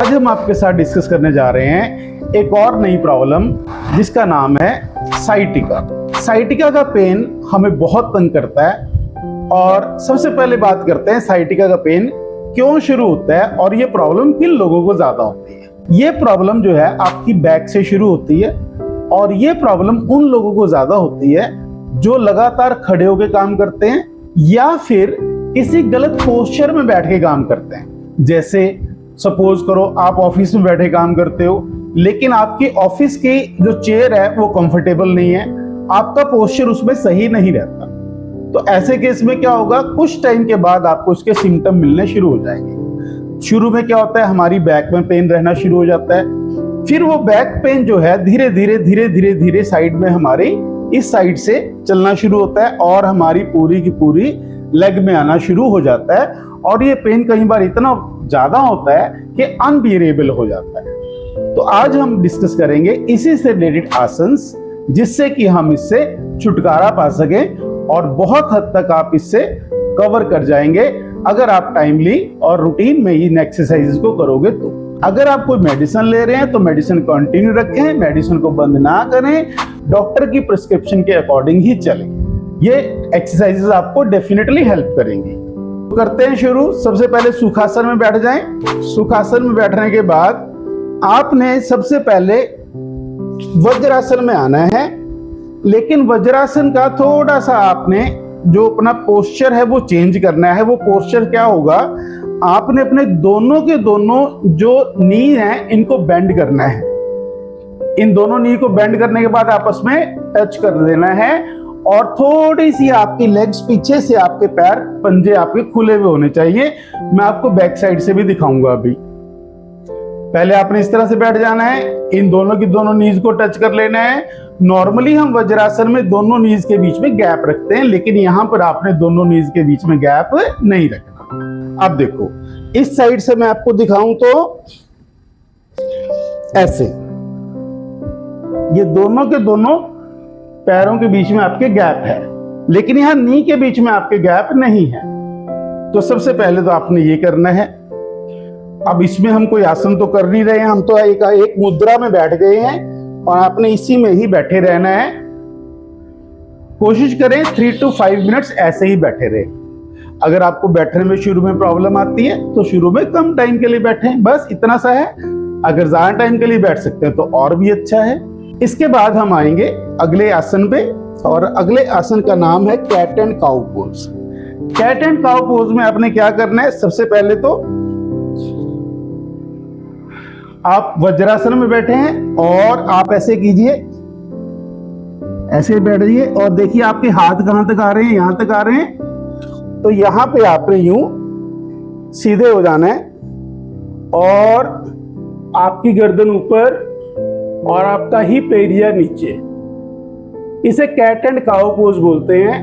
आज हम आपके साथ डिस्कस करने जा रहे हैं एक और नई प्रॉब्लम जिसका नाम है साइटिका। साइटिका का पेन हमें बहुत तंग करता है और सबसे पहले बात करते हैं साइटिका का पेन क्यों शुरू होता है और ये प्रॉब्लम किन लोगों को ज्यादा होती है। ये प्रॉब्लम जो है आपकी बैक से शुरू होती है और ये प्रॉब्लम उन लोगों को ज्यादा होती है जो लगातार खड़े होकर काम करते हैं या फिर किसी गलत पोस्चर में बैठ के काम करते हैं। जैसे सपोज करो आप ऑफिस में बैठे काम करते हो लेकिन आपकी ऑफिस की जो चेयर है वो कंफर्टेबल नहीं है, आपका पोस्चर उसमें सही नहीं रहता। तो ऐसे केस में क्या होगा, कुछ टाइम के बाद आपको उसके सिम्टम मिलने शुरू हो जाएंगे। शुरू में क्या होता है, हमारी बैक में पेन रहना शुरू हो जाता है। फिर वो बैक पेन जो है धीरे धीरे साइड में हमारी इस साइड से चलना शुरू होता है और हमारी पूरी की पूरी लेग में आना शुरू हो जाता है। और ये पेन कई बार इतना ज्यादा होता है कि अनबियरेबल हो जाता है। तो आज हम डिस्कस करेंगे इसी से रिलेटेड आसन्स जिससे कि हम इससे छुटकारा पा सकें और बहुत हद तक आप इससे कवर कर जाएंगे अगर आप टाइमली और रूटीन में इन एक्सरसाइजेस को करोगे तो। अगर आप कोई मेडिसिन ले रहे हैं तो मेडिसिन कंटिन्यू रखें, मेडिसिन को बंद ना करें, डॉक्टर की प्रिस्क्रिप्शन के अकॉर्डिंग ही चलें। ये एक्सरसाइजेस आपको डेफिनेटली हेल्प करेंगी। तो करते हैं शुरू। सबसे पहले सुखासन में बैठ जाएं। सुखासन में बैठने के बाद आपने सबसे पहले वज्रासन में आना है, लेकिन वज्रासन का थोड़ा सा आपने जो अपना पोस्चर है वो चेंज करना है। वो पोस्चर क्या होगा, आपने अपने दोनों के दोनों जो नी है इनको बेंड करना है। इन दोनों नी को बेंड करने के बाद आपस में टच कर देना है और थोड़ी सी आपकी लेग्स पीछे से, आपके पैर पंजे आपके खुले हुए होने चाहिए। मैं आपको बैक साइड से भी दिखाऊंगा। अभी पहले आपने इस तरह से बैठ जाना है, इन दोनों की दोनों नीज को टच कर लेना है। नॉर्मली हम वज्रासन में दोनों नीज के बीच में गैप रखते हैं, लेकिन यहां पर आपने दोनों नीज के बीच में गैप नहीं रखना। अब देखो इस साइड से मैं आपको दिखाऊं तो ऐसे, ये दोनों के दोनों पैरों के बीच में आपके गैप है, लेकिन यहां नी के बीच में आपके गैप नहीं है। तो सबसे पहले तो आपने ये करना है। अब इसमें हम कोई आसन तो कर नहीं रहे हैं, हम तो एक मुद्रा में बैठ गए हैं और आपने इसी में ही बैठे रहना है। कोशिश करें 3 to 5 मिनट्स ऐसे ही बैठे रहे। अगर आपको बैठने में शुरू में प्रॉब्लम आती है तो शुरू में कम टाइम के लिए बैठें, बस इतना सा है। अगर ज्यादा टाइम के लिए बैठ सकते हैं तो और भी अच्छा है। इसके बाद हम आएंगे अगले आसन पे और अगले आसन का नाम है cat and cow pose. Cat and cow pose में आपने क्या करना है, सबसे पहले तो आप वज्रासन में बैठे हैं और आप ऐसे कीजिए, ऐसे बैठिए और देखिए आपके हाथ कहां तक आ रहे हैं, यहां तक आ रहे हैं। तो यहां पे आपने यूं सीधे हो जाना है और आपकी गर्दन ऊपर और आपका हिप एरिया नीचे। इसे कैट एंड काउ पोज बोलते हैं।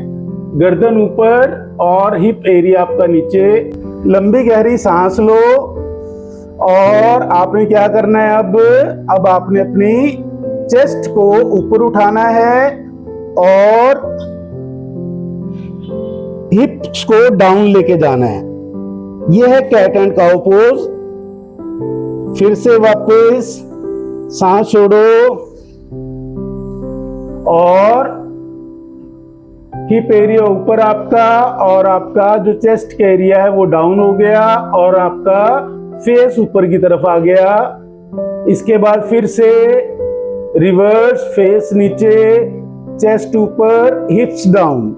गर्दन ऊपर और हिप एरिया आपका नीचे। लंबी गहरी सांस लो और आपने क्या करना है, अब आपने अपनी चेस्ट को ऊपर उठाना है और हिप्स को डाउन लेके जाना है। यह है कैट एंड काउ पोज। फिर से वापस सांस छोड़ो और हिप एरिया ऊपर आपका और आपका जो चेस्ट का एरिया है वो डाउन हो गया और आपका फेस ऊपर की तरफ आ गया। इसके बाद फिर से रिवर्स, फेस नीचे, चेस्ट ऊपर, हिप्स डाउन।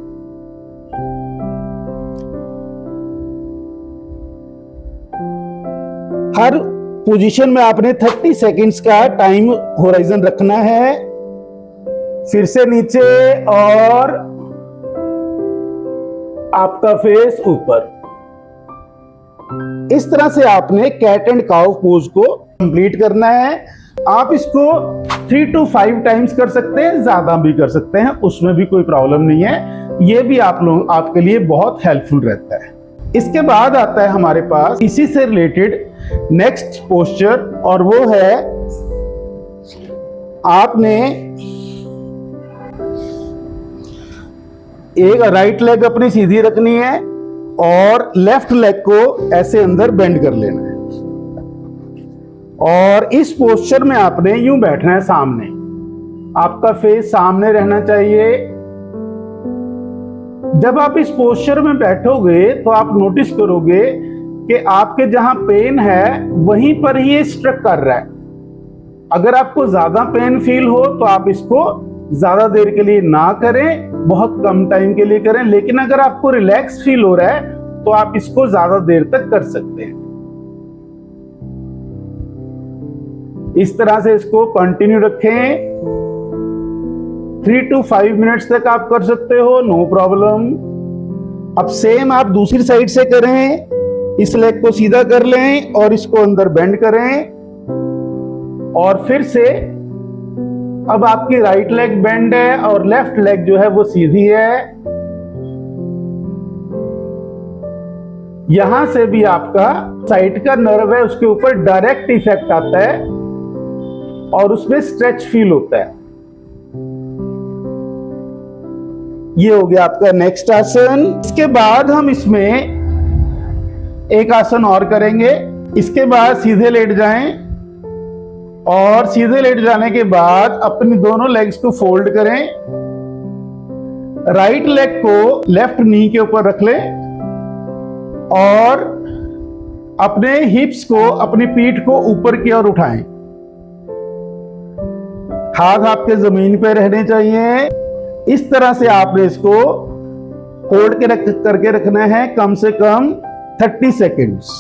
हर पोजीशन में आपने 30 सेकेंड्स का टाइम होराइजन रखना है। फिर से नीचे और आपका फेस ऊपर। इस तरह से आपने कैट एंड काउ पोज को कंप्लीट करना है। आप इसको 3 to 5 टाइम्स कर सकते हैं, ज्यादा भी कर सकते हैं, उसमें भी कोई प्रॉब्लम नहीं है। ये भी आपके लिए बहुत हेल्पफुल रहता है। इसके बाद आता है हमारे पास इसी से रिलेटेड नेक्स्ट पोस्चर और वो है आपने एक राइट लेग अपनी सीधी रखनी है और लेफ्ट लेग को ऐसे अंदर बेंड कर लेना है। और इस पोस्चर में आपने यूं बैठना है, सामने आपका फेस सामने रहना चाहिए। जब आप इस पोस्चर में बैठोगे तो आप नोटिस करोगे कि आपके जहां पेन है वहीं पर ही ये स्ट्रक कर रहा है। अगर आपको ज्यादा पेन फील हो तो आप इसको ज्यादा देर के लिए ना करें, बहुत कम टाइम के लिए करें। लेकिन अगर आपको रिलैक्स फील हो रहा है तो आप इसको ज्यादा देर तक कर सकते हैं। इस तरह से इसको कंटिन्यू रखें। 3 to 5 मिनट्स तक आप कर सकते हो, नो प्रॉब्लम। अब सेम आप दूसरी साइड से करें। इस लेग को सीधा कर लें और इसको अंदर बेंड करें और फिर से अब आपकी राइट लेग बेंड है और लेफ्ट लेग जो है वो सीधी है। यहां से भी आपका साइड का नर्व है उसके ऊपर डायरेक्ट इफेक्ट आता है और उसमें स्ट्रेच फील होता है। ये हो गया आपका नेक्स्ट आसन। इसके बाद हम इसमें एक आसन और करेंगे। इसके बाद सीधे लेट जाएं और सीधे लेट जाने के बाद अपनी दोनों लेग्स को फोल्ड करें। राइट लेग को लेफ्ट नी के ऊपर रख लें और अपने हिप्स को, अपनी पीठ को ऊपर की ओर उठाएं। हाथ आपके जमीन पे रहने चाहिए। इस तरह से आपने इसको होल्ड करके रखना है कम से कम 30 सेकेंड्स।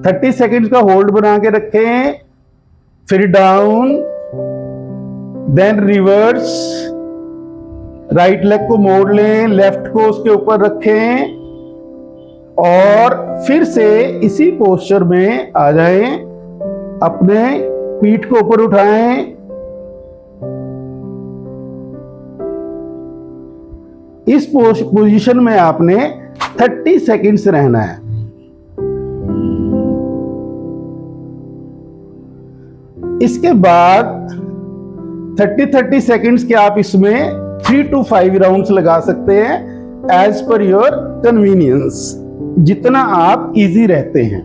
30 सेकेंड्स का होल्ड बना के रखें, फिर down, then reverse. Right leg को मोड़ लें, लेफ्ट को उसके ऊपर रखें और फिर से इसी पोस्चर में आ जाएं। अपने पीठ को ऊपर उठाएं। इस पोजीशन में आपने 30 सेकेंड्स रहना है। इसके बाद 30 सेकेंड्स के आप इसमें 3 to 5 राउंड्स लगा सकते हैं एज पर योर कन्वीनियंस, जितना आप इजी रहते हैं।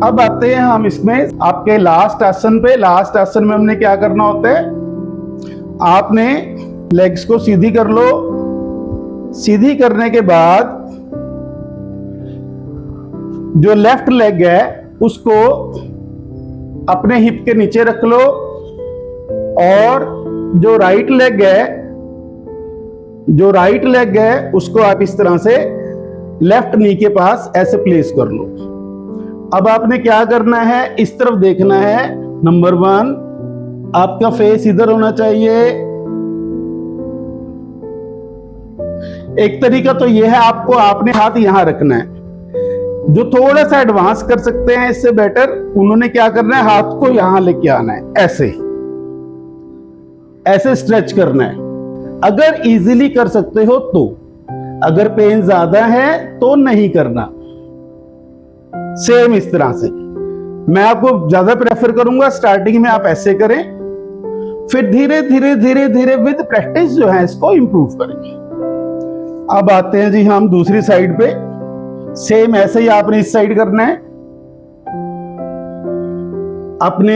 अब आते हैं हम इसमें आपके लास्ट आसन पे। लास्ट आसन में हमने क्या करना होता है, आपने लेग्स को सीधी कर लो। सीधी करने के बाद जो लेफ्ट लेग है उसको अपने हिप के नीचे रख लो और जो राइट लेग है उसको आप इस तरह से लेफ्ट नी के पास ऐसे प्लेस कर लो। अब आपने क्या करना है, इस तरफ देखना है। नंबर 1, आपका फेस इधर होना चाहिए। एक तरीका तो यह है, आपको आपने हाथ यहां रखना है। जो थोड़ा सा एडवांस कर सकते हैं इससे बेटर, उन्होंने क्या करना है, हाथ को यहां लेके आना है, ऐसे स्ट्रेच करना है। अगर इजीली कर सकते हो तो, अगर पेन ज्यादा है तो नहीं करना। सेम इस तरह से मैं आपको ज्यादा प्रेफर करूंगा स्टार्टिंग में आप ऐसे करें, फिर धीरे धीरे विद प्रैक्टिस जो है इसको इंप्रूव करेंगे। अब आते हैं जी हम दूसरी साइड पे। सेम ऐसे ही आपने इस साइड करना है। अपने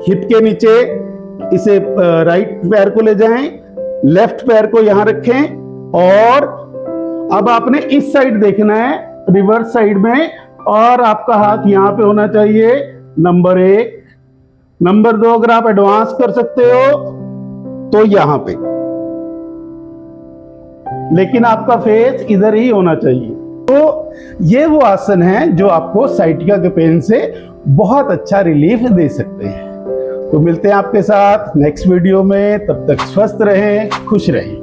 हिप के नीचे इसे राइट पैर को ले जाएं, लेफ्ट पैर को यहां रखें और अब आपने इस साइड देखना है, रिवर्स साइड में, और आपका हाथ यहां पे होना चाहिए। नंबर 1। नंबर 2, अगर आप एडवांस कर सकते हो तो यहां पे, लेकिन आपका फेस इधर ही होना चाहिए। तो ये वो आसन है जो आपको साइटिका के पेन से बहुत अच्छा रिलीफ दे सकते हैं। तो मिलते हैं आपके साथ नेक्स्ट वीडियो में, तब तक स्वस्थ रहें, खुश रहें।